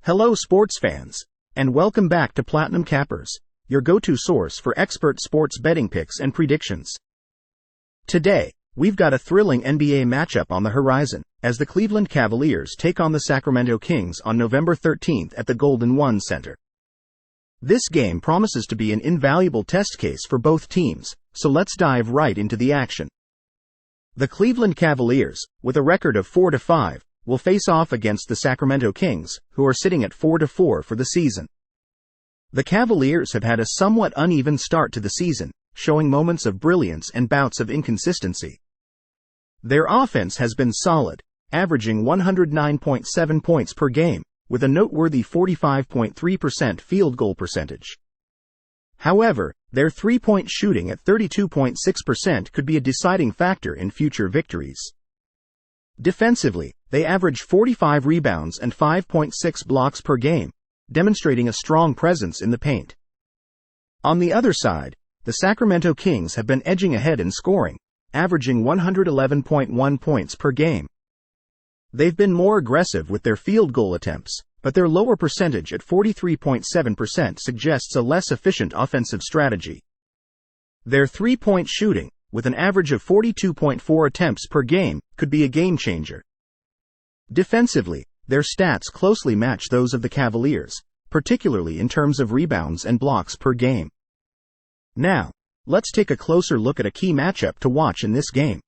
Hello sports fans, and welcome back to Platinum Cappers, your go-to source for expert sports betting picks and predictions. Today, we've got a thrilling NBA matchup on the horizon, as the Cleveland Cavaliers take on the Sacramento Kings on November 13th at the Golden One Center. This game promises to be an invaluable test case for both teams, so let's dive right into the action. The Cleveland Cavaliers, with a record of 4-5, will face off against the Sacramento Kings, who are sitting at 4-4 for the season. The Cavaliers have had a somewhat uneven start to the season, showing moments of brilliance and bouts of inconsistency. Their offense has been solid, averaging 109.7 points per game, with a noteworthy 45.3% field goal percentage. However, their three-point shooting at 32.6% could be a deciding factor in future victories. Defensively, they average 45 rebounds and 5.6 blocks per game, demonstrating a strong presence in the paint. On the other side, the Sacramento Kings have been edging ahead in scoring, averaging 111.1 points per game. They've been more aggressive with their field goal attempts, but their lower percentage at 43.7% suggests a less efficient offensive strategy. Their three-point shooting, with an average of 42.4 attempts per game, could be a game-changer. Defensively, their stats closely match those of the Cavaliers, particularly in terms of rebounds and blocks per game. Now, let's take a closer look at a key matchup to watch in this game.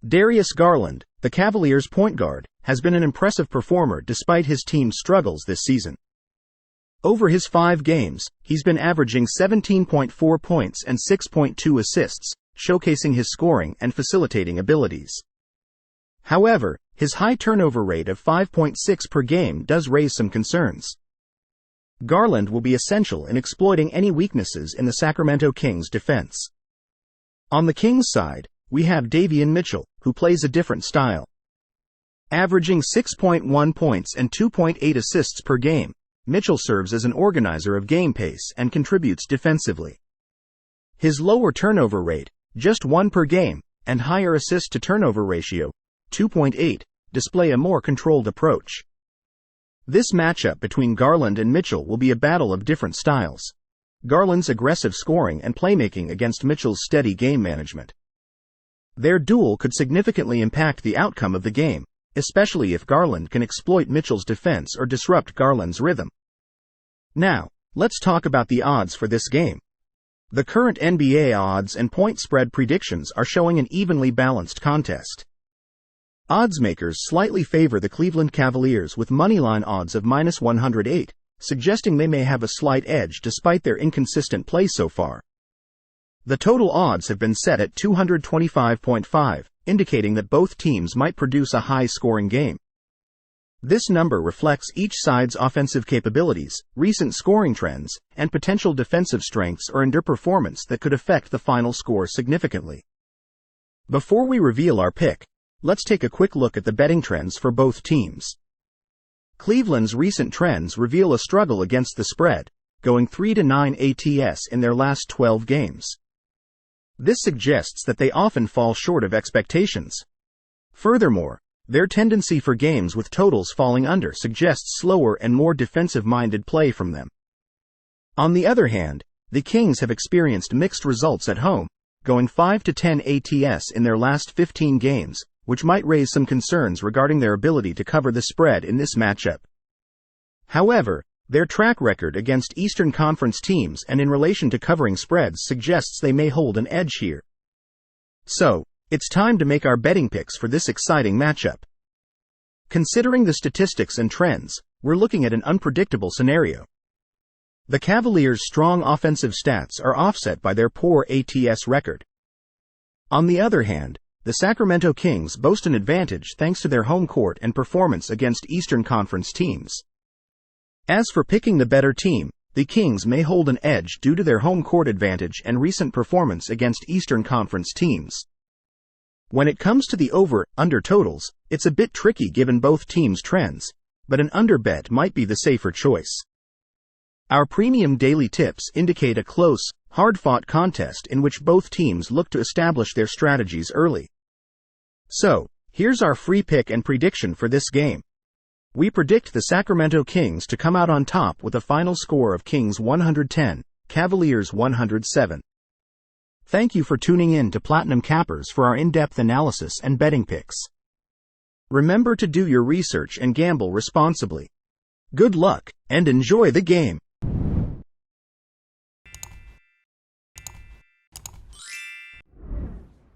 Darius Garland, the Cavaliers' point guard, has been an impressive performer despite his team's struggles this season. Over his 5 games, he's been averaging 17.4 points and 6.2 assists, showcasing his scoring and facilitating abilities. However, his high turnover rate of 5.6 per game does raise some concerns. Garland will be essential in exploiting any weaknesses in the Sacramento Kings' defense. On the Kings' side, we have Davion Mitchell, who plays a different style. Averaging 6.1 points and 2.8 assists per game, Mitchell serves as an organizer of game pace and contributes defensively. His lower turnover rate, just 1 per game, and higher assist-to-turnover ratio, 2.8, display a more controlled approach. This matchup between Garland and Mitchell will be a battle of different styles. Garland's aggressive scoring and playmaking against Mitchell's steady game management. Their duel could significantly impact the outcome of the game, especially if Garland can exploit Mitchell's defense or disrupt Garland's rhythm. Now, let's talk about the odds for this game. The current NBA odds and point spread predictions are showing an evenly balanced contest. Oddsmakers slightly favor the Cleveland Cavaliers with moneyline odds of -108, suggesting they may have a slight edge despite their inconsistent play so far. The total odds have been set at 225.5, indicating that both teams might produce a high-scoring game. This number reflects each side's offensive capabilities, recent scoring trends, and potential defensive strengths or underperformance that could affect the final score significantly. Before we reveal our pick, let's take a quick look at the betting trends for both teams. Cleveland's recent trends reveal a struggle against the spread, going 3-9 ATS in their last 12 games. This suggests that they often fall short of expectations. Furthermore, their tendency for games with totals falling under suggests slower and more defensive-minded play from them. On the other hand, the Kings have experienced mixed results at home, going 5-10 ATS in their last 15 games, which might raise some concerns regarding their ability to cover the spread in this matchup. However, their track record against Eastern Conference teams and in relation to covering spreads suggests they may hold an edge here. So, it's time to make our betting picks for this exciting matchup. Considering the statistics and trends, we're looking at an unpredictable scenario. The Cavaliers' strong offensive stats are offset by their poor ATS record. On the other hand, the Sacramento Kings boast an advantage thanks to their home court and performance against Eastern Conference teams. As for picking the better team, the Kings may hold an edge due to their home court advantage and recent performance against Eastern Conference teams. When it comes to the over-under totals, it's a bit tricky given both teams' trends, but an underbet might be the safer choice. Our premium daily tips indicate a close, hard-fought contest in which both teams look to establish their strategies early. So, here's our free pick and prediction for this game. We predict the Sacramento Kings to come out on top with a final score of Kings 110, Cavaliers 107. Thank you for tuning in to Platinum Cappers for our in-depth analysis and betting picks. Remember to do your research and gamble responsibly. Good luck, and enjoy the game.